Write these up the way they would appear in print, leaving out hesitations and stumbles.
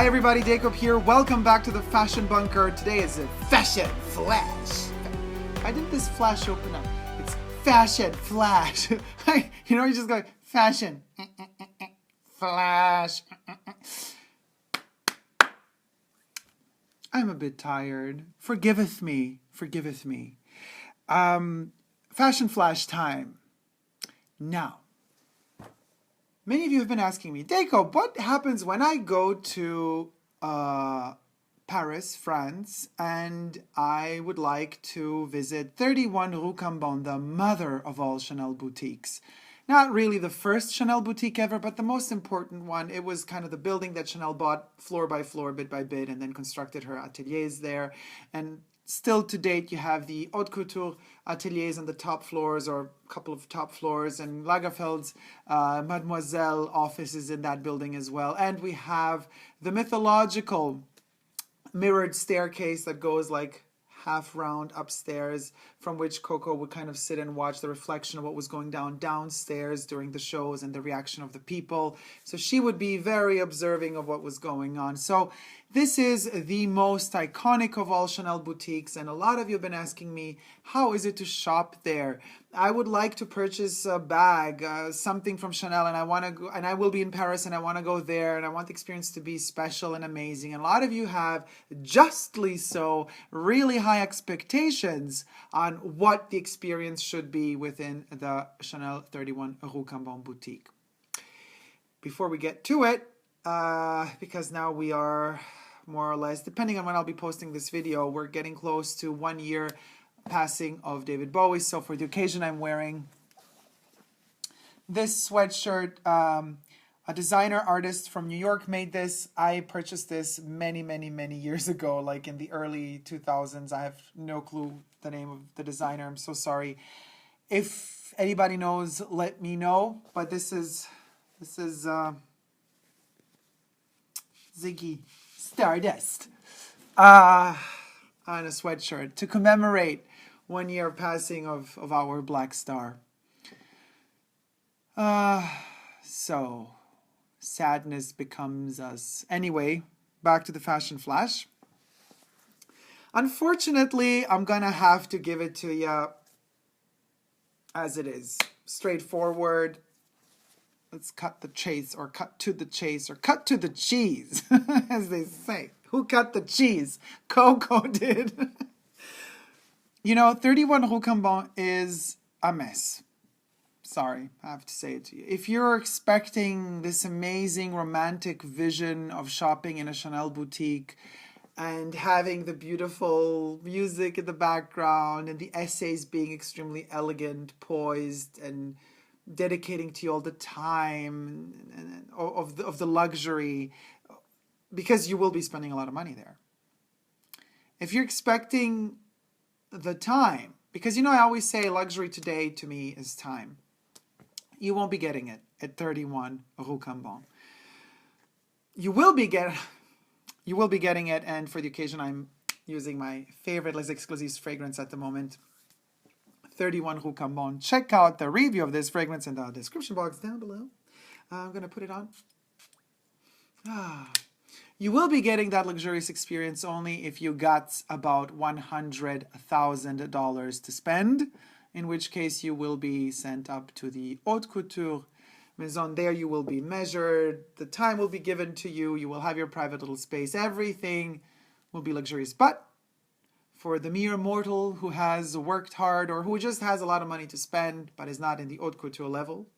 everybody, Dacob here. Welcome back to the Fashion Bunker. Today is a Fashion Flash. Why didn't this flash open up? It's Fashion Flash. You're just going, Fashion Flash. I'm a bit tired. Forgiveth me. Fashion Flash time. Now, many of you have been asking me, Dacob, what happens when I go to Paris, France, and I would like to visit 31 Rue Cambon, the mother of all Chanel boutiques? Not really the first Chanel boutique ever, but the most important one. It was kind of the building that Chanel bought floor by floor, bit by bit, and then constructed her ateliers there. And still to date, you have the haute couture ateliers on the top floors, or a couple of top floors, and Lagerfeld's Mademoiselle offices in that building as well. And we have the mythological mirrored staircase that goes like half round upstairs, from which Coco would kind of sit and watch the reflection of what was going downstairs during the shows and the reaction of the people. So she would be very observing of what was going on. So this is the most iconic of all Chanel boutiques, and a lot of you have been asking me, how is it to shop there? I would like to purchase a bag, something from Chanel, and I want to go, and I will be in Paris, and I want to go there, and I want the experience to be special and amazing. And a lot of you have, justly so, really high expectations on what the experience should be within the Chanel 31 Rue Cambon boutique. Before we get to it, because now we are more or less, depending on when I'll be posting this video, we're getting close to 1 year passing of David Bowie. So for the occasion, I'm wearing this sweatshirt. A designer artist from New York made this. I purchased this many years ago, like in the early 2000s. I have no clue the name of the designer. I'm so sorry. If anybody knows, let me know. But this is Ziggy Stardust on a sweatshirt to commemorate 1 year passing of our black star. So sadness becomes us. Anyway, back to the Fashion Flash. Unfortunately, I'm gonna have to give it to you as it is. Straightforward. Let's cut the chase, or cut to the chase, or cut to the cheese, as they say. Who cut the cheese? Coco did. 31 Rue Cambon is a mess. Sorry, I have to say it to you. If you're expecting this amazing romantic vision of shopping in a Chanel boutique and having the beautiful music in the background and the essays being extremely elegant, poised, and dedicating to you all the time, and of the luxury, because you will be spending a lot of money there. If you're expecting the time, because I always say luxury today to me is time. You won't be getting it at 31 Rue Cambon. You will be getting it, and for the occasion, I'm using my favorite Les Exclusives fragrance at the moment, 31 Rue Cambon. Check out the review of this fragrance in the description box down below. I'm going to put it on. You will be getting that luxurious experience only if you got about $100,000 to spend, in which case you will be sent up to the haute couture maison. There you will be measured, the time will be given to you, you will have your private little space, everything will be luxurious. But for the mere mortal who has worked hard, or who just has a lot of money to spend but is not in the haute couture level,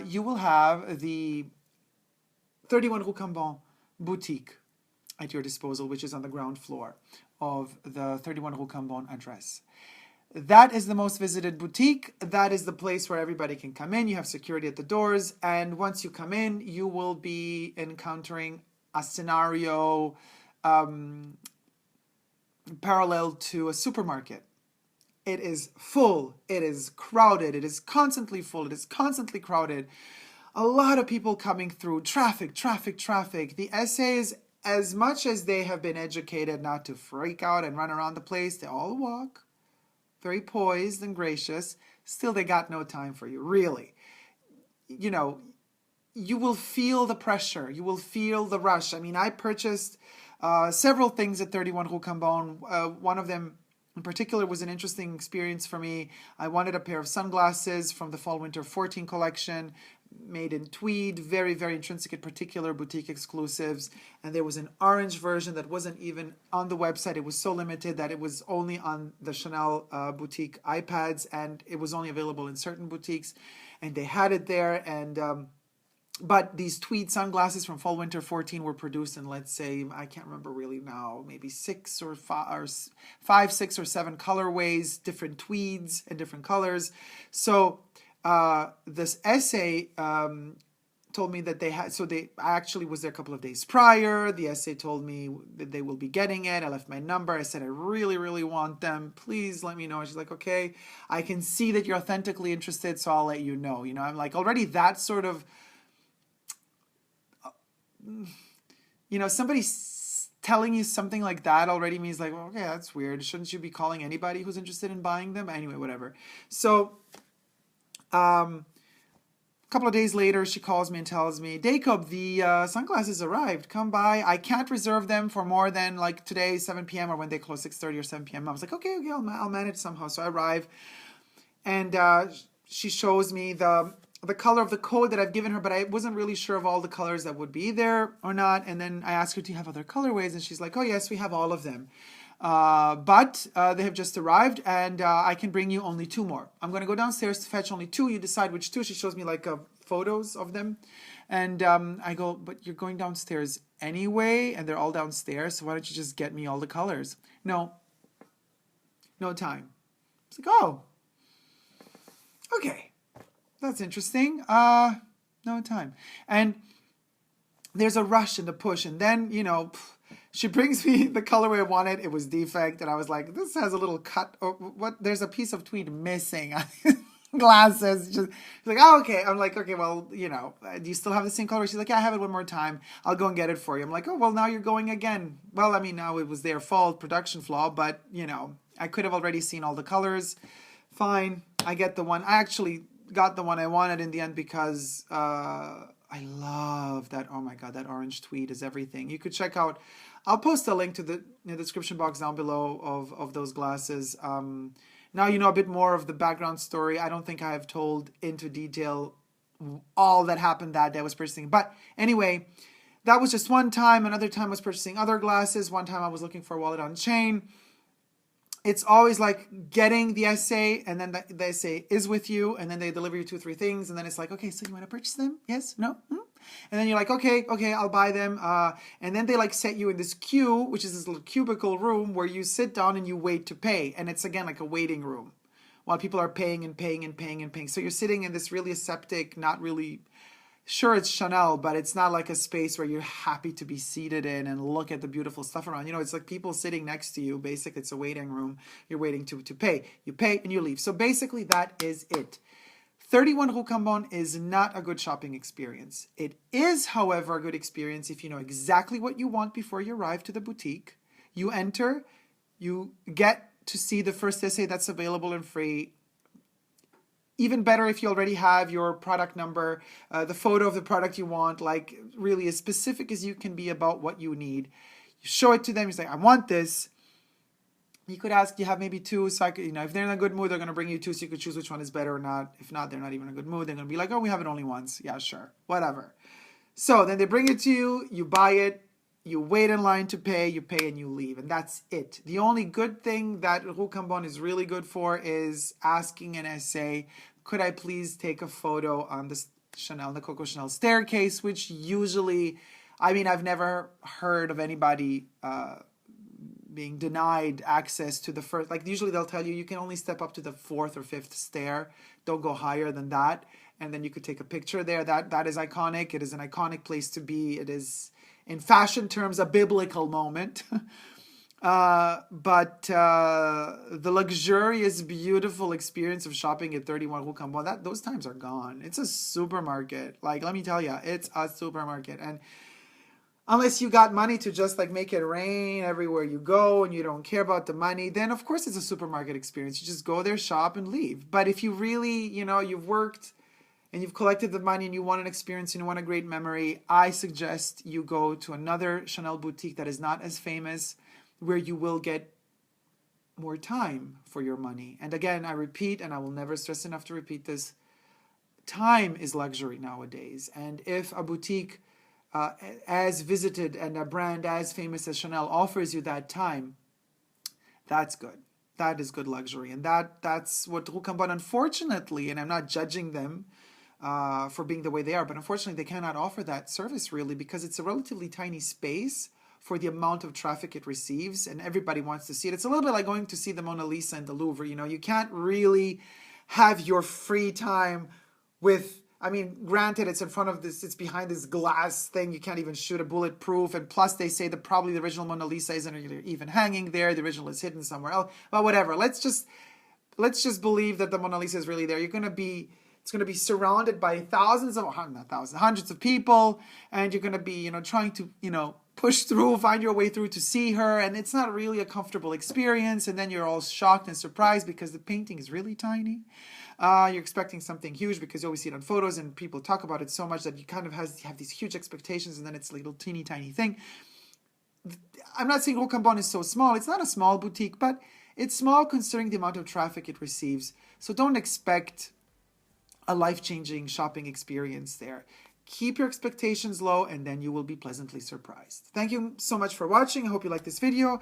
you will have the 31 Rue Cambon boutique at your disposal, which is on the ground floor of the 31 Rue Cambon address. That is the most visited boutique. That is the place where everybody can come in. You have security at the doors, and once you come in, you will be encountering a scenario parallel to a supermarket. It is full, it is crowded, it is constantly full, it is constantly crowded. A lot of people coming through, traffic. The essays, as much as they have been educated not to freak out and run around the place, they all walk, very poised and gracious. Still, they got no time for you, really. you will feel the pressure. You will feel the rush. I mean, I purchased several things at 31 Rue Cambon. One of them in particular was an interesting experience for me. I wanted a pair of sunglasses from the Fall/Winter 14 collection, made in tweed, very, very intrinsic and particular boutique exclusives. And there was an orange version that wasn't even on the website. It was so limited that it was only on the Chanel boutique iPads, and it was only available in certain boutiques. And they had it there. And but these tweed sunglasses from Fall/Winter 14 were produced in, let's say, I can't remember really now, maybe 6 or 5, 6 or 7 colorways, different tweeds and different colors. So this essay told me that they had, I actually was there a couple of days prior. The essay told me that they will be getting it. I left my number. I said, I really, really want them. Please let me know. And she's like, okay, I can see that you're authentically interested, so I'll let you know. You know, I'm like, already that sort of, you know, somebody telling you something like that already means like, well, okay, that's weird. Shouldn't you be calling anybody who's interested in buying them? Anyway, whatever. So, a couple of days later, she calls me and tells me, Dacob, the sunglasses arrived. Come by. I can't reserve them for more than like today, 7 p.m. or when they close, 6:30 or 7 p.m. I was like, okay, I'll manage somehow. So I arrive, and she shows me the color of the code that I've given her, but I wasn't really sure of all the colors that would be there or not. And then I asked her, do you have other colorways? And she's like, oh yes, we have all of them. But they have just arrived, and I can bring you only 2 more. I'm going to go downstairs to fetch only 2. You decide which 2. She shows me like photos of them. And I go, but you're going downstairs anyway, and they're all downstairs, so why don't you just get me all the colors? No time. It's like, oh, okay. That's interesting. No time. And there's a rush and a push. And then, you know, she brings me the colorway I wanted. It was defect. And I was like, this has a little cut. Or what? There's a piece of tweed missing. Glasses. She's like, oh, okay. I'm like, okay, well, you know, do you still have the same color? She's like, yeah, I have it one more time. I'll go and get it for you. I'm like, oh, well, now you're going again. Well, I mean, now it was their fault, production flaw. But, you know, I could have already seen all the colors. Fine. I get the one. I actually got the one I wanted in the end because I love that. Oh my God, that orange tweed is everything. You could check out, I'll post a link to the description box down below of those glasses. Now you know a bit more of the background story. I don't think I have told into detail all that happened that day I was purchasing. But anyway, that was just one time. Another time I was purchasing other glasses. One time I was looking for a wallet on chain. It's always like getting the essay, and then the essay is with you, and then they deliver you 2 or 3 things, and then it's like, okay, so you want to purchase them? Yes? No? And then you're like, okay, I'll buy them. And then they like set you in this queue, which is this little cubicle room where you sit down and you wait to pay. And it's again like a waiting room while people are paying and paying and paying and paying. So you're sitting in this really aseptic, not really, sure it's Chanel, but it's not like a space where you're happy to be seated in and look at the beautiful stuff around. You know, it's like people sitting next to you. Basically, it's a waiting room. You're waiting to pay. You pay and you leave. So basically, that is it. 31 Rue Cambon is not a good shopping experience. It is, however, a good experience if you know exactly what you want before you arrive to the boutique. You enter, you get to see the first essay that's available and free. Even better if you already have your product number, the photo of the product you want, like really as specific as you can be about what you need. You show it to them, you say, I want this. You could ask, you have maybe 2, so I could, you know, if they're in a good mood, they're going to bring you 2, so you could choose which one is better or not. If not, they're not even in a good mood. They're going to be like, oh, we have it only once. Yeah, sure, whatever. So then they bring it to you, you buy it, you wait in line to pay, you pay and you leave, and that's it. The only good thing that Rue Cambon is really good for is asking an essay, could I please take a photo on the Coco Chanel staircase, which usually, I mean, I've never heard of anybody being denied access to the first, like usually they'll tell you can only step up to the 4th or 5th stair, don't go higher than that, and then you could take a picture there. That is iconic. It is an iconic place to be. It is, in fashion terms, a biblical moment. But the luxurious, beautiful experience of shopping at 31 Rue Cambon, those times are gone. It's a supermarket. Like, let me tell you, it's a supermarket. And unless you got money to just like make it rain everywhere you go and you don't care about the money, then of course it's a supermarket experience. You just go there, shop, and leave. But if you really, you know, you've worked and you've collected the money and you want an experience and you want a great memory, I suggest you go to another Chanel boutique that is not as famous, where you will get more time for your money. And again, I repeat, and I will never stress enough to repeat this, time is luxury nowadays. And if a boutique as visited and a brand as famous as Chanel offers you that time, that's good. That is good luxury. And that's what Rue Cambon, unfortunately, and I'm not judging them for being the way they are, but unfortunately they cannot offer that service really, because it's a relatively tiny space for the amount of traffic it receives, and everybody wants to see it. It's a little bit like going to see the Mona Lisa in the Louvre. You know, you can't really have your free time with, I mean, granted, it's in front of this, it's behind this glass thing. You can't even shoot a bulletproof. And plus they say that probably the original Mona Lisa isn't even hanging there. The original is hidden somewhere else. But whatever. Let's just believe that the Mona Lisa is really there. It's going to be surrounded by thousands of, not thousands, hundreds of people. And you're going to be, trying to, push through, find your way through to see her. And it's not really a comfortable experience. And then you're all shocked and surprised because the painting is really tiny. You're expecting something huge because you always see it on photos and people talk about it so much that you kind of have these huge expectations, and then it's a little teeny tiny thing. I'm not saying Rue Cambon is so small. It's not a small boutique, but it's small considering the amount of traffic it receives. So don't expect a life-changing shopping experience there. Keep your expectations low, and then you will be pleasantly surprised. Thank you so much for watching. I hope you like this video.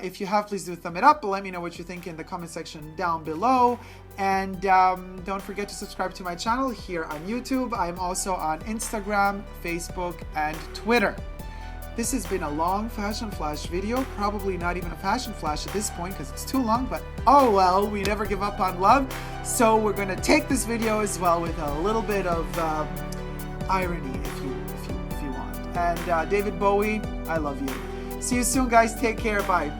If you have, please do a thumb it up. Let me know what you think in the comment section down below. And don't forget to subscribe to my channel here on YouTube. I'm also on Instagram, Facebook, and Twitter. This has been a long fashion flash video. Probably not even a fashion flash at this point because it's too long, but oh well, we never give up on love. So we're going to take this video as well with a little bit of irony if you want. And David Bowie, I love you. See you soon, guys. Take care. Bye.